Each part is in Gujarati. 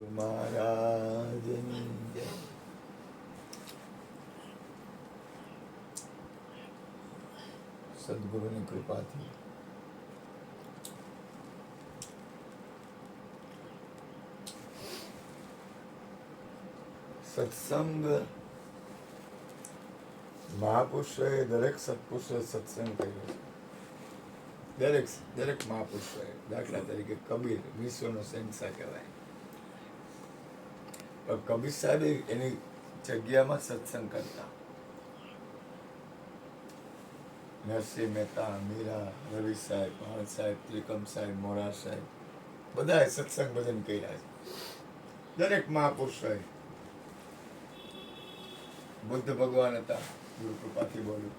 મહારાજની જય. સદગુરુની કૃપાથી સત્સંગ મહાપુરુષોએ દરેક સત્પુરુષોએ સત્સંગ કર્યો છે. દરેક મહાપુરુષોએ. દાખલા તરીકે કબીર વિશ્વનો શહેનશાહ કહેવાય. પણ કબીર સાહેબ એની જગ્યામાં સત્સંગ કરતા. નરસિંહ મહેતા, મીરા, રવિ સાહેબ, ભાણ સાહેબ, ત્રિકમ સાહેબ, મોરા સાહેબ બધાએ સત્સંગ ભજન કર્યા છે. દરેક મહાપુરુષોએ. બુદ્ધ ભગવાન હતા, ગુરુ કૃપાથી બોલ્યું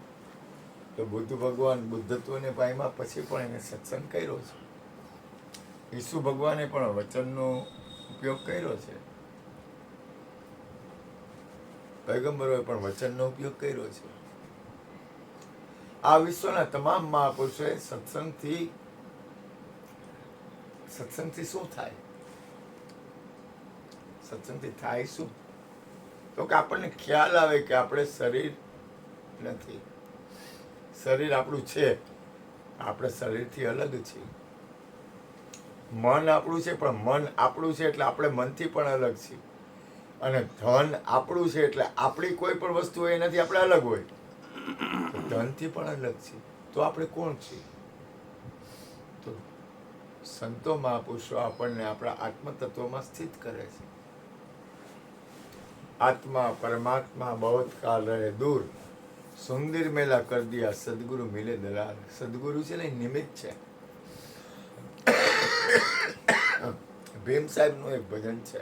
તો બુદ્ધ ભગવાન બુદ્ધત્વને પામ્યા પછી પણ એને સત્સંગ કર્યો છે. ઈસુ ભગવાને પણ વચનનો ઉપયોગ કર્યો છે. પૈગંબરોએ પણ વચનનો ઉપયોગ કર્યો છે. આ વિશ્વના તમામ મહાપુરુષોએ સત્સંગથી શું થાય? સત્સંગથી થાય શું? તો કે આપણને ખ્યાલ આવે કે આપણે શરીર નથી. શરીર આપણું છે, આપણે શરીરથી અલગ છીએ. મન આપણું છે, પણ મન આપણું છે એટલે આપણે મનથી પણ અલગ છીએ. અને ધન આપણું છે એટલે આપણી કોઈ પણ વસ્તુ હોય એનાથી આપણે અલગ હોય. તો ધનથી પણ અલગ છીએ. તો આપણે કોણ છીએ? તો સંતો મહાપુરુષો આપણને આપણા આત્મતત્વમાં સ્થિત કરે છે. આત્મા પરમાત્મા બહોત કાલ રહે દૂર, સુંદર મેલા કર દિયા સદગુરુ મિલે દલાલ. સદગુરુ છે ને નિમિત્ત છે. ભીમ સાહેબનું એક ભજન છે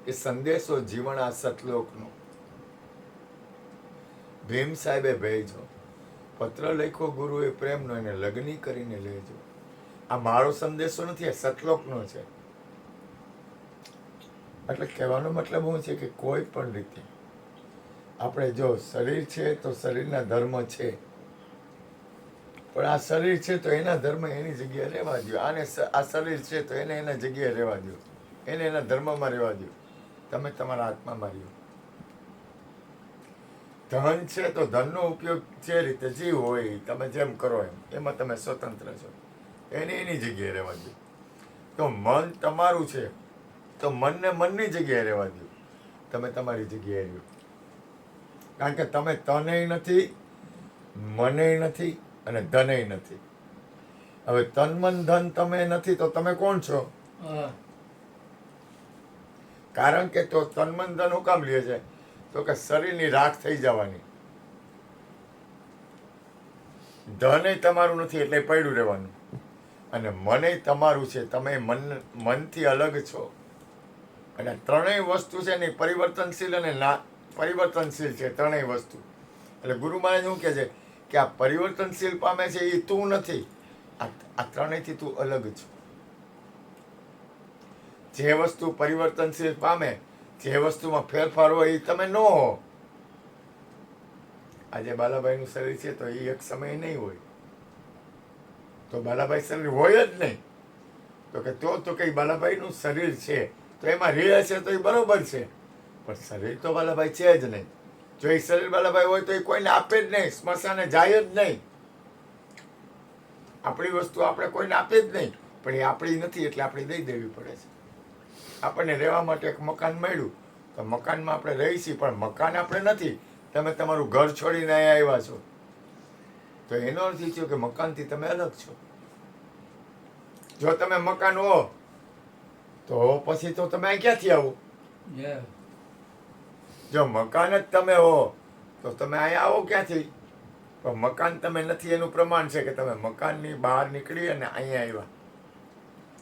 કે સંદેશો જીવન આ સતલોકનો. ભીમ સાહેબે ભેજો પત્ર લખ્યો ગુરુએ પ્રેમનો, એને લગ્ની કરીને લેજો. આ મારો સંદેશો નથી, આ સતલોકનો છે. એટલે કહેવાનો મતલબ શું છે કે કોઈ પણ રીતે આપણે જો શરીર છે તો શરીરના ધર્મ છે, પણ આ શરીર છે તો એના ધર્મ એની જગ્યાએ રહેવા દો. આને આ શરીર છે તો એને એના જગ્યાએ રહેવા દો, એને એના ધર્મમાં રહેવા દો. તમે તમારા આત્મામાં રહ્યો. ધન છે તો ધનનો ઉપયોગ જે રીતે જીવ હોય તમે જેમ કરો એમાં તમે સ્વતંત્ર છો, એને એની જગ્યાએ રહેવા દો. તો મન તમારું છે તો મનને મનની જગ્યાએ રહેવા દો, તમે તમારી જગ્યાએ રહ્યો. કારણ કે તમે તનય નથી, મનય નથી અને ધનય નથી. હવે તન મન ધન તમે નથી તો તમે કોણ છો? કારણ કે તો તન મન ધન હું કામ લે છે? તો કે શરીરની રાખ થઈ જવાની. ધન તમારું નથી એટલે પડ્યું રહેવાનું. અને મનય તમારું છે, તમે મનથી અલગ છો. અને ત્રણેય વસ્તુ છે ને પરિવર્તનશીલ અને પરિવર્તનશીલ છે. ત્રણેય વસ્તુ એટલે ગુરુ મહારાજ શું કહે છે કે આ પરિવર્તનશીલ પામે છે એ તું નથી, આ ત્રણેયથી તું અલગ છો. જે વસ્તુ પરિવર્તનશીલ પામે, જે વસ્તુમાં ફેરફાર હોય એ તમે ન હો. આજે બાલાભાઈનું શરીર છે તો એ એક સમય નહીં હોય, તો બાલાભાઈ શરીર હોય જ નહીં. તો કે તો કઈ બાલાભાઈનું શરીર છે તો એમાં રહે છે તો એ બરોબર છે, પણ શરીર તો બાલાભાઈ છે જ નહીં. જો એ શરીર બાલાભાઈ હોય તો એ કોઈને આપે જ નહીં, સ્મશાને જાય જ નહીં. આપણી વસ્તુ આપણે કોઈને આપે જ નહીં, પણ એ આપણી નથી એટલે આપણે દઈ દેવી પડે છે. આપણને રહેવા માટે એક મકાન મળ્યું તો મકાનમાં આપણે રહી છીએ, પણ મકાન આપણે નથી. તમે તમારું ઘર છોડીને અહીંયા આવ્યા છો તો એનો અર્થ એ થયો કે મકાનથી તમે અલગ છો. જો તમે મકાન હો તો પછી તો તમે અહીં ક્યાંથી આવો? જો મકાન જ તમે હો તો તમે અહીંયા આવો ક્યાંથી? પણ મકાન તમે નથી એનું પ્રમાણ છે કે તમે મકાનની બહાર નીકળી અને અહીંયા આવ્યા.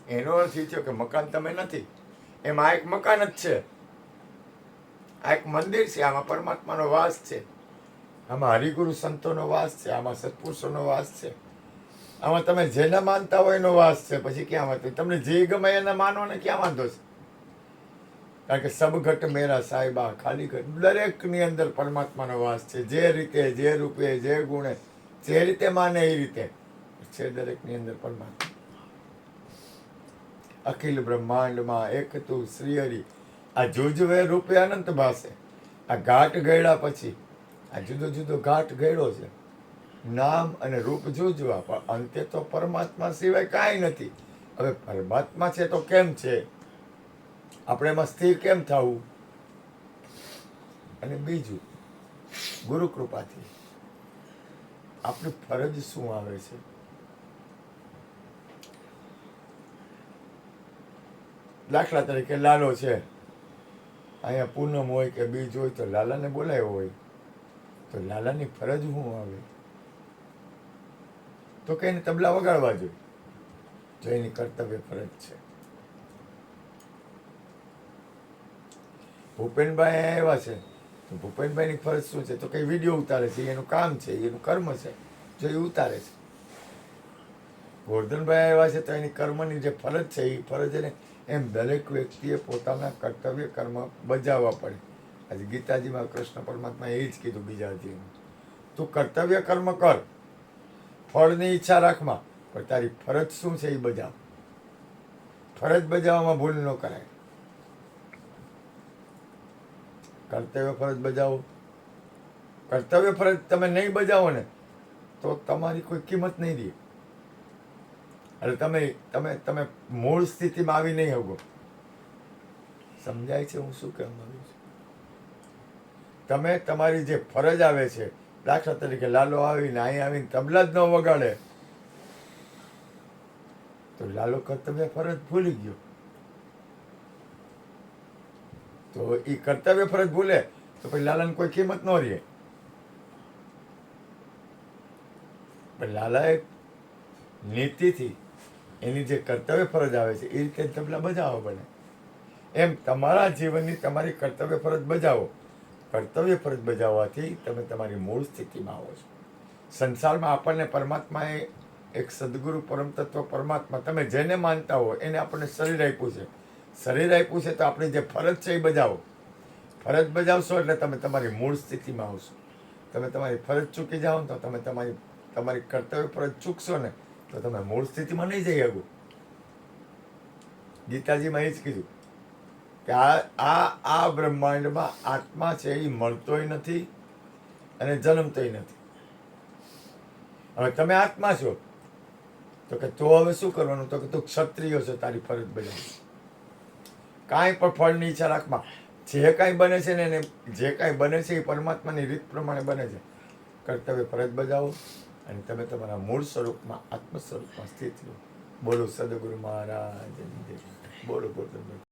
એનો અર્થ એ થયો કે મકાન તમે નથી. એમાં આ એક મકાન જ છે, આ એક મંદિર છે, આમાં પરમાત્માનો વાસ છે, આમાં હરિગુરુ સંતોનો વાસ છે, આમાં સત્પુરુષોનો વાસ છે, આમાં તમે જેને માનતા હોય એનો વાસ છે. પછી ક્યાં વાંધો? તમને જે ગમે એને માનો ને ક્યાં વાંધો છે? કારણ કે સબ ઘટ મેરા સાહેબા ખાલી ઘટ. દરેકની અંદર પરમાત્માનો વાસ છે. જે રીતે, જે રૂપે, જે ગુણે, જે રીતે માને એ રીતે છે દરેકની અંદર પરમાત્મા. અખિલ બ્રહ્માંડમાં એક તું શ્રીહરિ. આ જુજવે રૂપે અનંત ભાસે. આ ઘાટ ગયડા પછી આ જુદો જુદો ઘાટ ગયડો છે. નામ અને રૂપ જુજવા, પણ અંતે તો પરમાત્મા સિવાય કાંઈ નથી. હવે પરમાત્મા છે તો કેમ છે, આપણે એમાં સ્થિર કેમ થવું? અને બીજું, ગુરુ કૃપાથી આપણી ફરજ શું આવે છે? દાખલા તરીકે લાલો છે, અહીંયા પૂનમ હોય કે બીજ હોય તો લાલાને બોલાવ્યો હોય, તો લાલાની ફરજ શું આવે? તો કે એને તબલા વગાડવા જોઈએ, જો એની કર્તવ્ય ફરજ છે. ભૂપેનભાઈ આવ્યા છે તો ભૂપેનભાઈની ફરજ શું છે? તો કંઈ વિડીયો ઉતારે છે, એનું કામ છે, એનું કર્મ છે, જો એ ઉતારે છે. ગોરધનભાઈ આવ્યા છે તો એની કર્મની જે ફરજ છે એ ફરજ એને, એમ દરેક વ્યક્તિએ પોતાના કર્તવ્ય કર્મ બજાવવા પડે. આજે ગીતાજીમાં કૃષ્ણ પરમાત્માએ એ જ કીધું બીજા અધ્યાયમાં, તું કર્તવ્ય કર્મ કર, ફળની ઈચ્છા રાખમાં, પણ તારી ફરજ શું છે એ બજાવ. ફરજ બજાવવામાં ભૂલ ન કરાય. કર્તવ્ય ફરજ બજાવો. કર્તવ્ય ફરજ તમે નહીં બજાવો ને તો તમારી કોઈ કિંમત નહીં રહે. એટલે તમે મૂળ સ્થિતિમાં આવી નહીં શકો. સમજાય છે હું શું કહેવા માંગુ છું? તમે તમારી જે ફરજ આવે છે, દાખલા તરીકે લાલો આવીને અહીં આવીને તબલા જ ન વગાડે તો લાલો કર્તવ્ય ફરજ ભૂલી ગયો. તો એ કર્તવ્ય ફરજ ભૂલે તો પછી લાલાની કોઈ કિંમત ન રહે. પણ લાલાએ નીતિથી એની જે કર્તવ્ય ફરજ આવે છે એ રીતે તબલા બજાવવા પડે. એમ તમારા જીવનની તમારી કર્તવ્ય ફરજ બજાવો. કર્તવ્ય ફરજ બજાવવાથી તમે તમારી મૂળ સ્થિતિમાં આવો છો. સંસારમાં આપણને પરમાત્માએ એક સદગુરુ પરમ તત્વ પરમાત્મા, તમે જેને માનતા હો એને આપણને શરીર આપ્યું છે. શરીર આપ્યું છે તો આપણી જે ફરજ છે એ બજાવો. ફરજ બજાવશો એટલે તમે તમારી મૂળ સ્થિતિમાં આવશો. તમે તમારી ફરજ ચૂકી જાઓ તો તમે તમારી કર્તવ્ય ફરજ ચૂકશો ને તો તમે મૂળ સ્થિતિમાં નહીં જઈ શકો. ગીતાજીમાં એ જ કીધું કે આ બ્રહ્માંડમાં આત્મા છે એ મળતોય નથી અને જન્મતોય નથી. હવે તમે આત્મા છો તો કે તો હવે શું કરવાનું? તો કે તું ક્ષત્રિય છો, તારી ફરજ બજાવ. કાંઈ પણ ફળની ઈચ્છા રાખમાં. જે કાંઈ બને છે ને એને જે કાંઈ બને છે એ પરમાત્માની રીત પ્રમાણે બને છે. કર્તવ્ય ફરજ બજાવો અને તમે તમારા મૂળ સ્વરૂપમાં, આત્મ સ્વરૂપમાં સ્થિત રહો. બોલો સદગુરુ મહારાજ, બોલો બોલો.